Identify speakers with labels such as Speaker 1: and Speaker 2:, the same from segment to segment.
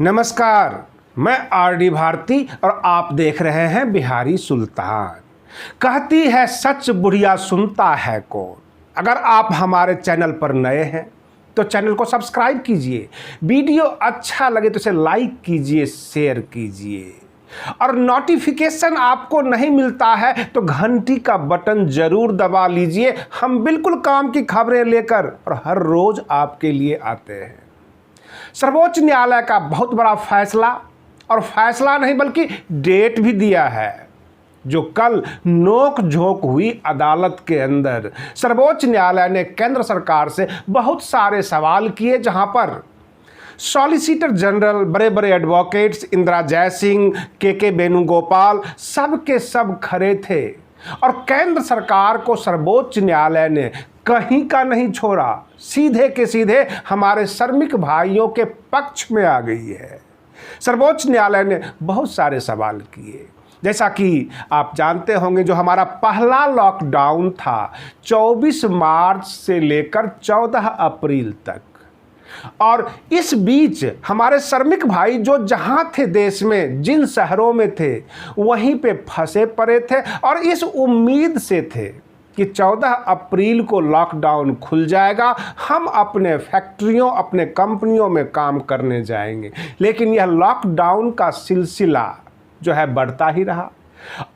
Speaker 1: नमस्कार, मैं आरडी भारती और आप देख रहे हैं बिहारी सुल्तान। कहती है सच बुढ़िया सुनता है कौन। अगर आप हमारे चैनल पर नए हैं तो चैनल को सब्सक्राइब कीजिए, वीडियो अच्छा लगे तो इसे लाइक कीजिए, शेयर कीजिए और नोटिफिकेशन आपको नहीं मिलता है तो घंटी का बटन जरूर दबा लीजिए। हम बिल्कुल काम की खबरें लेकर और हर रोज आपके लिए आते हैं। सर्वोच्च न्यायालय का बहुत बड़ा फैसला, और फैसला नहीं बल्कि डेट भी दिया है, जो कल नोक झोंक हुई अदालत के अंदर सर्वोच्च न्यायालय ने केंद्र सरकार से बहुत सारे सवाल किए, जहां पर सॉलिसिटर जनरल, बड़े बड़े एडवोकेट्स, इंदिरा जयसिंह, के वेणुगोपाल, सब के सब खड़े थे और केंद्र सरकार को सर्वोच्च न्यायालय ने कहीं का नहीं छोड़ा, सीधे के सीधे हमारे श्रमिक भाइयों के पक्ष में आ गई है। सर्वोच्च न्यायालय ने बहुत सारे सवाल किए, जैसा कि आप जानते होंगे जो हमारा पहला लॉकडाउन था 24 मार्च से लेकर 14 अप्रैल तक, और इस बीच हमारे श्रमिक भाई जो जहां थे देश में, जिन शहरों में थे, वहीं पे फंसे पड़े थे और इस उम्मीद से थे कि 14 अप्रैल को लॉकडाउन खुल जाएगा, हम अपने फैक्ट्रियों, अपने कंपनियों में काम करने जाएंगे। लेकिन यह लॉकडाउन का सिलसिला जो है बढ़ता ही रहा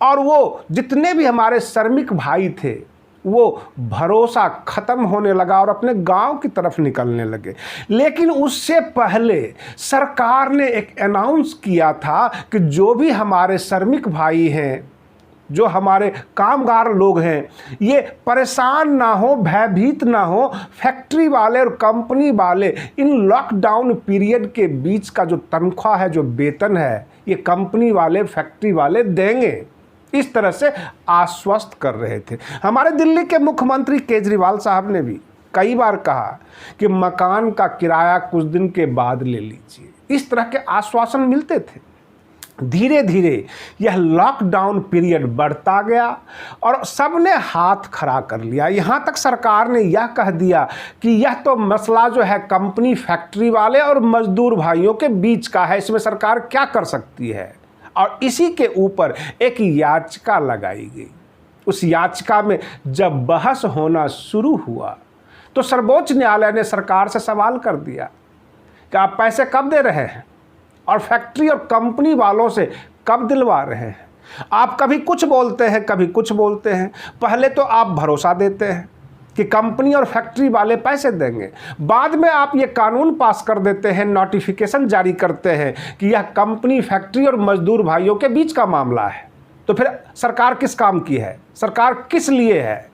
Speaker 1: और वो जितने भी हमारे श्रमिक भाई थे वो भरोसा खत्म होने लगा और अपने गांव की तरफ निकलने लगे। लेकिन उससे पहले सरकार ने एक अनाउंस किया था कि जो भी हमारे श्रमिक भाई हैं, जो हमारे कामगार लोग हैं, ये परेशान ना हो, भयभीत ना हो। फैक्ट्री वाले और कंपनी वाले इन लॉकडाउन पीरियड के बीच का जो तनख्वाह है, जो वेतन है, ये कंपनी वाले, फैक्ट्री वाले देंगे। इस तरह से आश्वस्त कर रहे थे। हमारे दिल्ली के मुख्यमंत्री केजरीवाल साहब ने भी कई बार कहा कि मकान का किराया कुछ दिन के बाद ले लीजिए। इस तरह के आश्वासन मिलते थे। धीरे धीरे यह लॉकडाउन पीरियड बढ़ता गया और सबने हाथ खड़ा कर लिया। यहाँ तक सरकार ने यह कह दिया कि यह तो मसला जो है कंपनी, फैक्ट्री वाले और मजदूर भाइयों के बीच का है, इसमें सरकार क्या कर सकती है। और इसी के ऊपर एक याचिका लगाई गई। उस याचिका में जब बहस होना शुरू हुआ तो सर्वोच्च न्यायालय ने सरकार से सवाल कर दिया कि आप पैसे कब दे रहे हैं और फैक्ट्री और कंपनी वालों से कब दिलवा रहे हैं। आप कभी कुछ बोलते हैं, कभी कुछ बोलते हैं। पहले तो आप भरोसा देते हैं कि कंपनी और फैक्ट्री वाले पैसे देंगे, बाद में आप ये कानून पास कर देते हैं, नोटिफिकेशन जारी करते हैं कि यह कंपनी, फैक्ट्री और मजदूर भाइयों के बीच का मामला है। तो फिर सरकार किस काम की है, सरकार किस लिए है।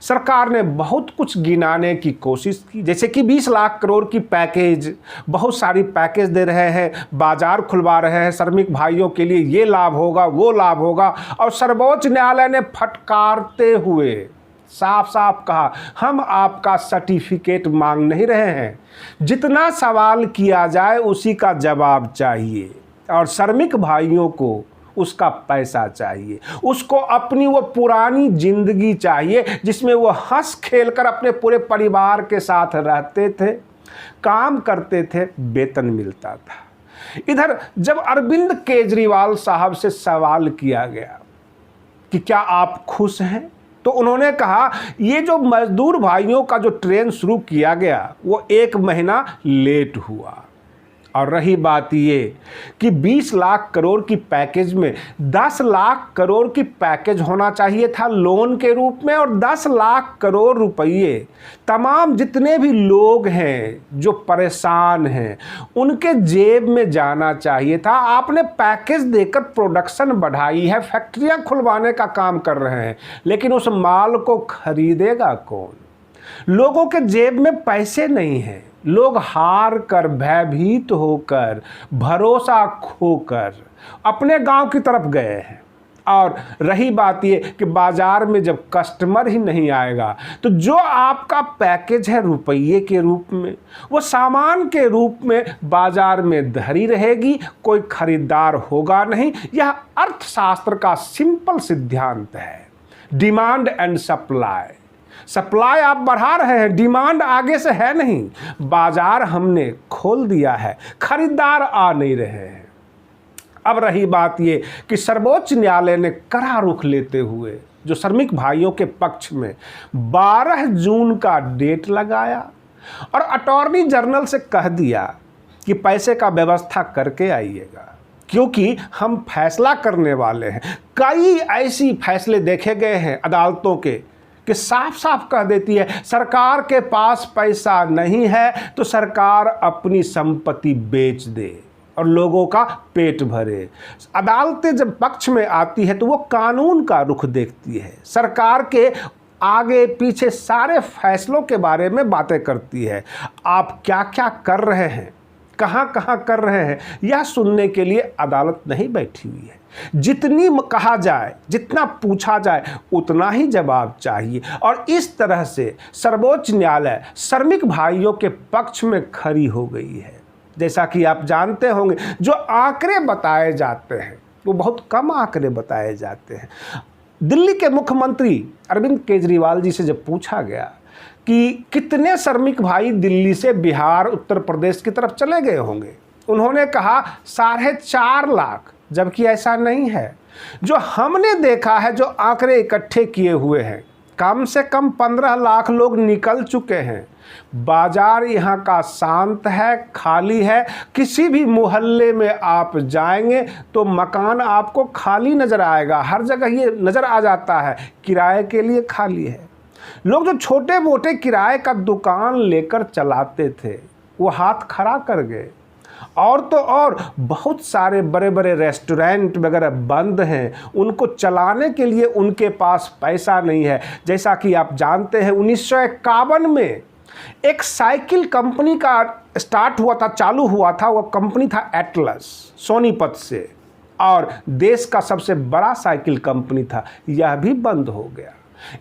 Speaker 1: सरकार ने बहुत कुछ गिनाने की कोशिश की, जैसे कि 20 लाख करोड़ की पैकेज, बहुत सारी पैकेज दे रहे हैं, बाजार खुलवा रहे हैं, श्रमिक भाइयों के लिए ये लाभ होगा, वो लाभ होगा। और सर्वोच्च न्यायालय ने फटकारते हुए साफ साफ कहा, हम आपका सर्टिफिकेट मांग नहीं रहे हैं, जितना सवाल किया जाए उसी का जवाब चाहिए और श्रमिक भाइयों को उसका पैसा चाहिए, उसको अपनी वो पुरानी जिंदगी चाहिए जिसमें वो हंस खेल कर अपने पूरे परिवार के साथ रहते थे, काम करते थे, वेतन मिलता था। इधर जब अरविंद केजरीवाल साहब से सवाल किया गया कि क्या आप खुश हैं, तो उन्होंने कहा ये जो मजदूर भाइयों का जो ट्रेन शुरू किया गया वो 1 महीना लेट हुआ। और रही बात ये कि 20 लाख करोड़ की पैकेज में 10 लाख करोड़ की पैकेज होना चाहिए था लोन के रूप में, और 10 लाख करोड़ रुपये तमाम जितने भी लोग हैं जो परेशान हैं उनके जेब में जाना चाहिए था। आपने पैकेज देकर प्रोडक्शन बढ़ाई है, फैक्ट्रियां खुलवाने का काम कर रहे हैं, लेकिन उस माल को खरीदेगा कौन। लोगों के जेब में पैसे नहीं हैं, लोग हार कर, भयभीत होकर, भरोसा खोकर अपने गांव की तरफ गए हैं। और रही बात ये कि बाजार में जब कस्टमर ही नहीं आएगा तो जो आपका पैकेज है रुपये के रूप में, वो सामान के रूप में बाजार में धरी रहेगी, कोई खरीदार होगा नहीं। यह अर्थशास्त्र का सिंपल सिद्धांत है, डिमांड एंड सप्लाई। सप्लाई आप बढ़ा रहे हैं, डिमांड आगे से है नहीं। बाजार हमने खोल दिया है, खरीदार आ नहीं रहे हैं। अब रही बात ये कि सर्वोच्च न्यायालय ने कड़ा रुख लेते हुए जो श्रमिक भाइयों के पक्ष में 12 जून का डेट लगाया और अटॉर्नी जनरल से कह दिया कि पैसे का व्यवस्था करके आइएगा, क्योंकि हम फैसला करने वाले हैं। कई ऐसी फैसले देखे गए हैं अदालतों के कि साफ साफ कह देती है सरकार के पास पैसा नहीं है तो सरकार अपनी संपत्ति बेच दे और लोगों का पेट भरे। अदालतें जब पक्ष में आती है तो वो कानून का रुख देखती है, सरकार के आगे पीछे सारे फैसलों के बारे में बातें करती है। आप क्या क्या कर रहे हैं, कहाँ कहाँ कर रहे हैं, यह सुनने के लिए अदालत नहीं बैठी हुई है। जितनी कहा जाए, जितना पूछा जाए, उतना ही जवाब चाहिए। और इस तरह से सर्वोच्च न्यायालय श्रमिक भाइयों के पक्ष में खड़ी हो गई है। जैसा कि आप जानते होंगे, जो आंकड़े बताए जाते हैं वो बहुत कम आंकड़े बताए जाते हैं। दिल्ली के मुख्यमंत्री अरविंद केजरीवाल जी से जब पूछा गया कि कितने श्रमिक भाई दिल्ली से बिहार, उत्तर प्रदेश की तरफ चले गए होंगे, उन्होंने कहा 4.5 लाख, जबकि ऐसा नहीं है। जो हमने देखा है, जो आंकड़े इकट्ठे किए हुए हैं, कम से कम 15 लाख लोग निकल चुके हैं। बाजार यहाँ का शांत है, खाली है। किसी भी मोहल्ले में आप जाएंगे तो मकान आपको खाली नज़र आएगा। हर जगह ये नज़र आ जाता है किराए के लिए खाली है। लोग जो छोटे मोटे किराए का दुकान लेकर चलाते थे वो हाथ खड़ा कर गए। और तो और बहुत सारे बड़े बड़े रेस्टोरेंट वगैरह बंद हैं, उनको चलाने के लिए उनके पास पैसा नहीं है। जैसा कि आप जानते हैं 1951 में एक साइकिल कंपनी का स्टार्ट हुआ था, चालू हुआ था। वो कंपनी था एटलस, सोनीपत से, और देश का सबसे बड़ा साइकिल कंपनी था। यह भी बंद हो गया।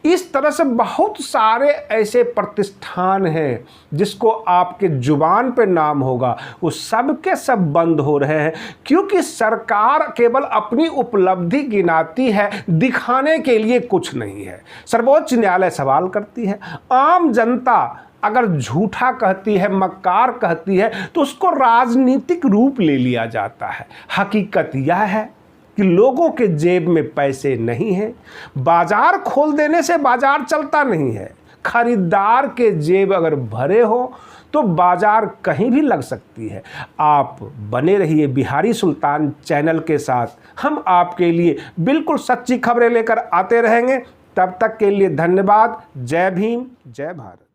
Speaker 1: इस तरह से बहुत सारे ऐसे प्रतिष्ठान हैं जिसको आपके जुबान पे नाम होगा, वो सब के सब बंद हो रहे हैं, क्योंकि सरकार केवल अपनी उपलब्धि गिनाती है, दिखाने के लिए कुछ नहीं है। सर्वोच्च न्यायालय सवाल करती है, आम जनता अगर झूठा कहती है, मक्कार कहती है, तो उसको राजनीतिक रूप ले लिया जाता है। हकीकत यह है कि लोगों के जेब में पैसे नहीं हैं। बाजार खोल देने से बाजार चलता नहीं है। खरीदार के जेब अगर भरे हो तो बाजार कहीं भी लग सकती है। आप बने रहिए बिहारी सुल्तान चैनल के साथ, हम आपके लिए बिल्कुल सच्ची खबरें लेकर आते रहेंगे। तब तक के लिए धन्यवाद। जय भीम, जय भारत।